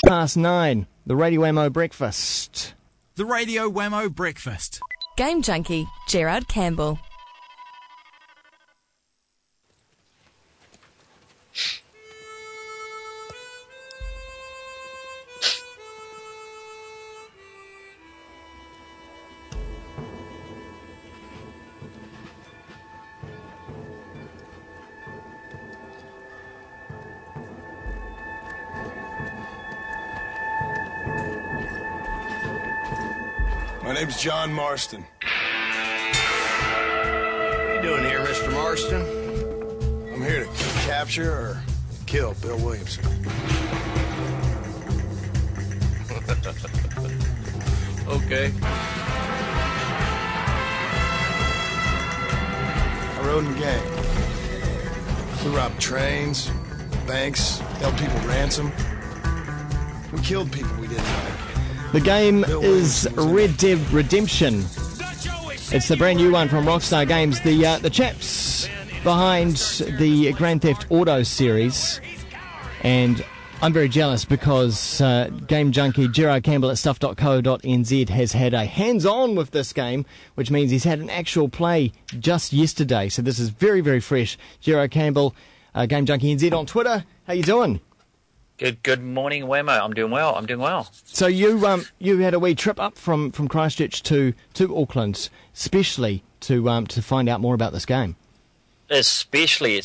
9:06, the Radio Wammo Breakfast. The Radio Wammo Breakfast. Game junkie, Gerard Campbell. My name's John Marston. What are you doing here, Mr. Marston? I'm here to capture or kill Bill Williamson. Okay. I rode in the gang. We robbed trains, banks, held people ransom. We killed people we didn't like. The game is Red Dead Redemption. It's the brand new one from Rockstar Games, the chaps behind the Grand Theft Auto series. And I'm very jealous because game junkie Gerard Campbell at stuff.co.nz has had a hands-on with this game, which means he's had an actual play just yesterday. So this is very, very fresh. Gerard Campbell, game junkie NZ on Twitter. How you doing? Good morning, Wammo. I'm doing well. So you had a wee trip up from Christchurch to Auckland, especially to find out more about this game. Especially,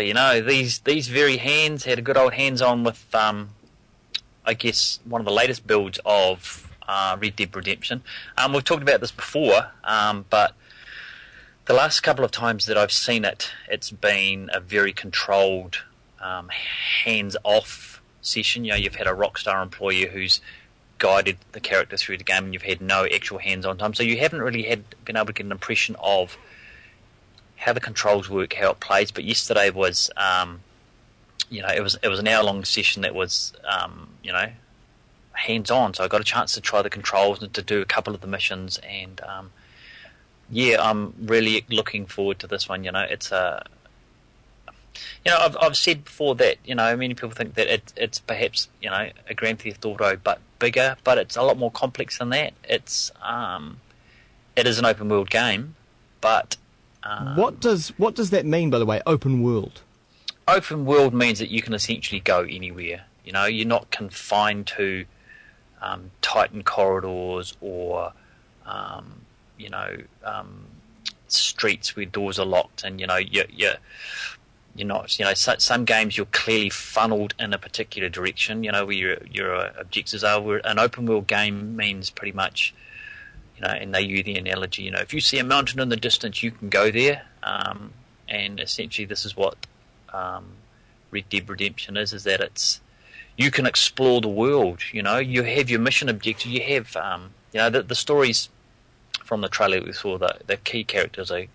you know, these very hands had a good old hands-on with, I guess, one of the latest builds of Red Dead Redemption. We've talked about this before, but the last couple of times that I've seen it, it's been a very controlled, hands-off session. You know, you've had a Rockstar employee who's guided the character through the game, and you've had no actual hands-on time, so you haven't really been able to get an impression of how the controls work, how it plays. But yesterday was, it was an hour-long session that was, hands-on. So I got a chance to try the controls and to do a couple of the missions, and I'm really looking forward to this one. You know, it's a I've said before that, many people think that it's perhaps, a Grand Theft Auto but bigger, but it's a lot more complex than that. It is an open world game, but what does that mean, by the way, open world? Open world means that you can essentially go anywhere. You know, you're not confined to tightened corridors or streets where doors are locked, and you're not, some games you're clearly funneled in a particular direction, where your objectives are. Where an open world game means pretty much, and they use the analogy, if you see a mountain in the distance, you can go there, and essentially this is what Red Dead Redemption is that you can explore the world. You have your mission objective, you have, the stories from the trailer we saw, the key character is a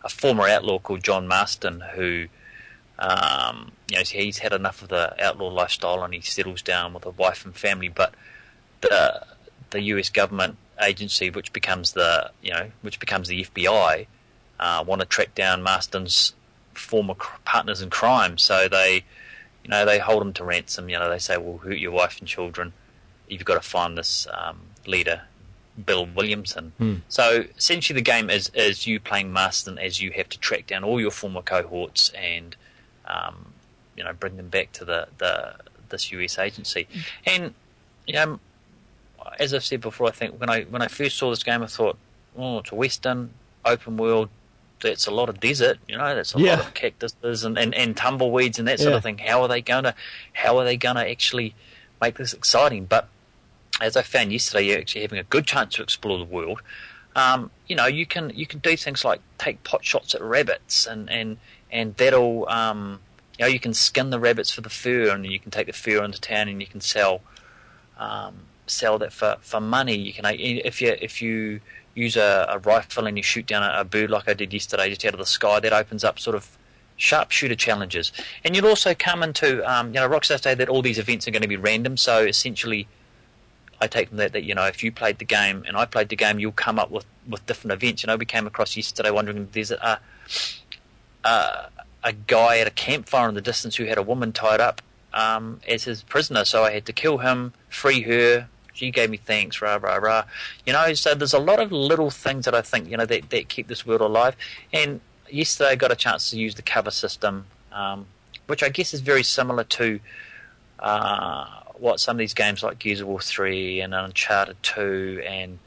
former outlaw called John Marston who, he's had enough of the outlaw lifestyle and he settles down with a wife and family. But the US government agency, which becomes the FBI, want to track down Marston's former partners in crime. So they hold him to ransom. They say, "We'll hurt your wife and children. You've got to find this leader, Bill Williamson." So essentially the game is you playing Marston as you have to track down all your former cohorts and bring them back to this US agency. And as I've said before, I think when I first saw this game, I thought, it's a Western open world. That's a lot of desert, that's a lot of cactuses and tumbleweeds and that sort of thing. How are they gonna actually make this exciting? But as I found yesterday, you're actually having a good chance to explore the world. You can do things like take pot shots at rabbits, and that'll you can skin the rabbits for the fur, and you can take the fur into town and you can sell that for money. You can, if you use a rifle and you shoot down a bird like I did yesterday just out of the sky, that opens up sort of sharpshooter challenges. And you'll also come into Rockstar say that all these events are going to be random, so essentially I take from that if you played the game and I played the game, you'll come up with different events. We came across yesterday wondering if there's a guy at a campfire in the distance who had a woman tied up as his prisoner, so I had to kill him, free her. She gave me thanks, rah, rah, rah. So there's a lot of little things that I think, that keep this world alive. And yesterday I got a chance to use the cover system, which I guess is very similar to what some of these games like Gears of War 3 and Uncharted 2 and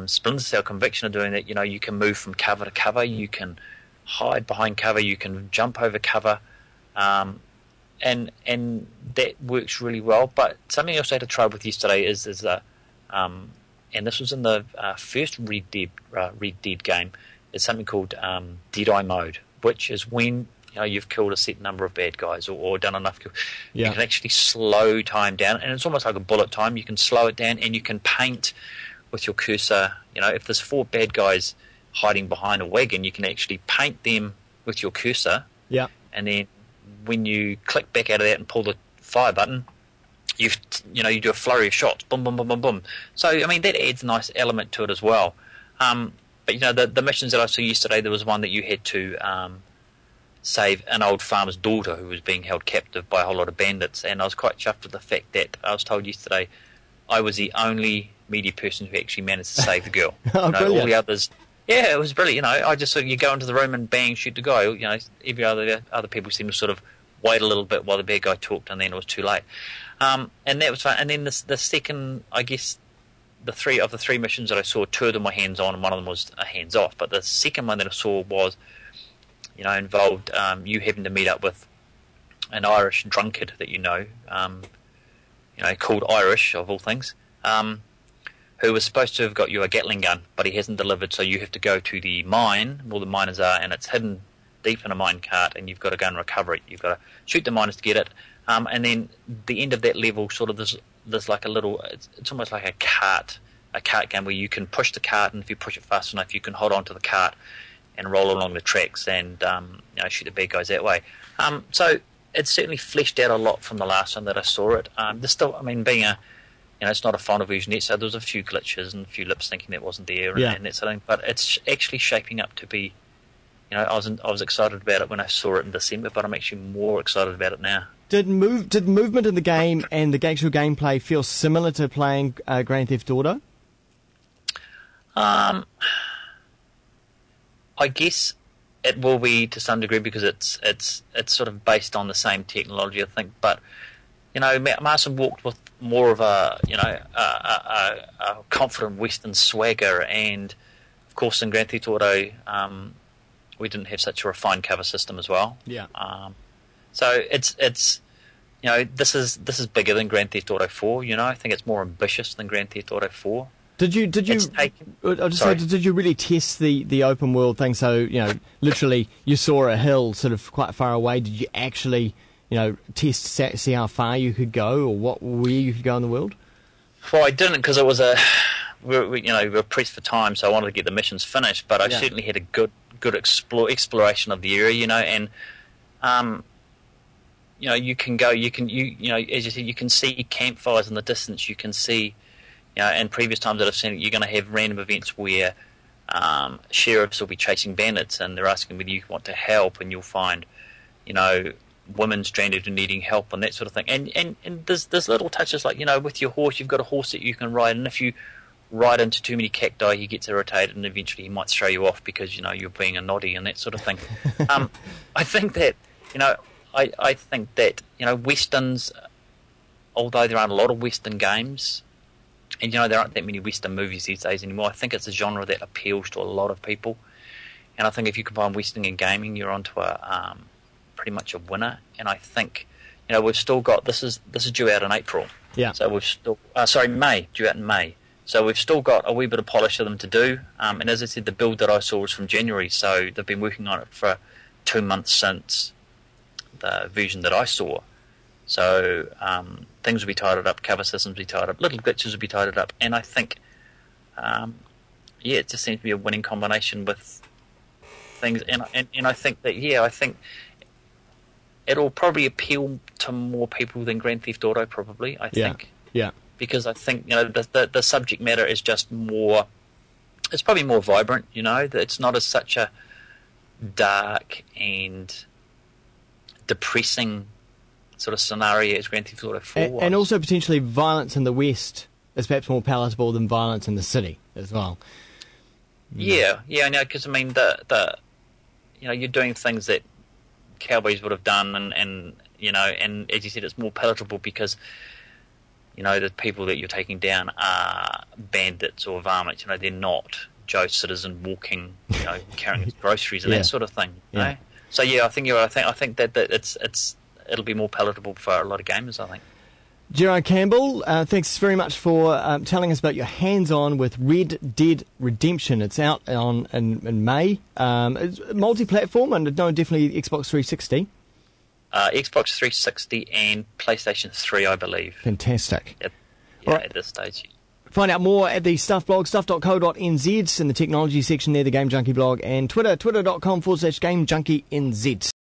Splinter Cell Conviction are doing, that you can move from cover to cover, you can hide behind cover, you can jump over cover, and that works really well. But something else I had to try with yesterday is and this was in the first Red Dead game, is something called Dead-Eye mode, which is when you've killed a set number of bad guys or done enough kills. You can actually slow time down, and it's almost like a bullet time. You can slow it down, and you can paint with your cursor. If there's 4 bad guys hiding behind a wagon, you can actually paint them with your cursor. Yeah. And then when you click back out of that and pull the fire button, you do a flurry of shots, boom, boom, boom, boom, boom. So that adds a nice element to it as well. But the missions that I saw yesterday, there was one that you had to save an old farmer's daughter who was being held captive by a whole lot of bandits, and I was quite chuffed with the fact that I was told yesterday I was the only media person who actually managed to save the girl. All the others, it was brilliant. I just you go into the room and bang, shoot the guy. Every other people seemed to sort of wait a little bit while the bad guy talked, and then it was too late. And that was fun. And then the second, I guess, the three missions that I saw, 2 of them were hands on and one of them was hands off. But the second one that I saw was, involved you having to meet up with an Irish drunkard that called Irish of all things, who was supposed to have got you a Gatling gun, but he hasn't delivered, so you have to go to the mine where the miners are, and it's hidden deep in a mine cart, and you've got to go and recover it. You've got to shoot the miners to get it, and then the end of that level, sort of there's like a little, it's almost like a cart game where you can push the cart, and if you push it fast enough, you can hold on to the cart and roll along the tracks and shoot the bad guys that way. So it's certainly fleshed out a lot from the last time that I saw it. There's still, being it's not a final version yet, so there was a few glitches and a few lip syncing that wasn't there and that sort of thing. But it's actually shaping up to be, I was excited about it when I saw it in December, but I'm actually more excited about it now. Did movement in the game and the actual gameplay feel similar to playing Grand Theft Auto? I guess it will be to some degree because it's sort of based on the same technology, I think. But Marston walked with more of a confident Western swagger, and of course in Grand Theft Auto we didn't have such a refined cover system as well. Yeah. So it's this is bigger than Grand Theft Auto 4. I think it's more ambitious than Grand Theft Auto 4. Did you really test the open world thing? So, literally you saw a hill sort of quite far away. Did you actually, test, see how far you could go or where you could go in the world? Well, I didn't, because it was we were pressed for time, so I wanted to get the missions finished, but I certainly had a good exploration of the area, and you can go, as you said, you can see campfires in the distance, you can see, and previous times that I've seen it, you're going to have random events where sheriffs will be chasing bandits and they're asking whether you want to help, and you'll find, women stranded and needing help and that sort of thing. And there's little touches like, with your horse, you've got a horse that you can ride, and if you ride into too many cacti, he gets irritated and eventually he might throw you off because, you're being a noddy and that sort of thing. I think that, I think that, Westerns, although there aren't a lot of Western games, and there aren't that many Western movies these days anymore, I think it's a genre that appeals to a lot of people. And I think if you combine Western and gaming, you're onto a pretty much a winner. And I think, we've still got, this is due out in April. Yeah. So we've still, May, due out in May. So we've still got a wee bit of polish of them to do. And as I said, the build that I saw was from January, so they've been working on it for 2 months since the version that I saw. So things will be tidied up, cover systems will be tidied up, little glitches will be tidied up, and I think, it just seems to be a winning combination with things. And I think that, I think it'll probably appeal to more people than Grand Theft Auto, probably. I think. Yeah. Because I think the subject matter is just more. It's probably more vibrant. It's not as such a dark and depressing sort of scenario as Grand Theft Auto 4 was. And also potentially violence in the West is perhaps more palatable than violence in the city as well. Yeah, I know, because I mean, you're doing things that cowboys would have done, and and as you said, it's more palatable because the people that you're taking down are bandits or varmints. They're not Joe Citizen walking, carrying his groceries and that sort of thing. Yeah. So I think you're right. I think that it'll be more palatable for a lot of gamers, I think. Gerard Campbell, thanks very much for telling us about your hands-on with Red Dead Redemption. It's out in May. It's multi-platform and definitely Xbox 360. Xbox 360 and PlayStation 3, I believe. Fantastic. At this stage. Find out more at the Stuff blog, stuff.co.nz, in the technology section there, the Game Junkie blog, and twitter.com/GameJunkieNZ.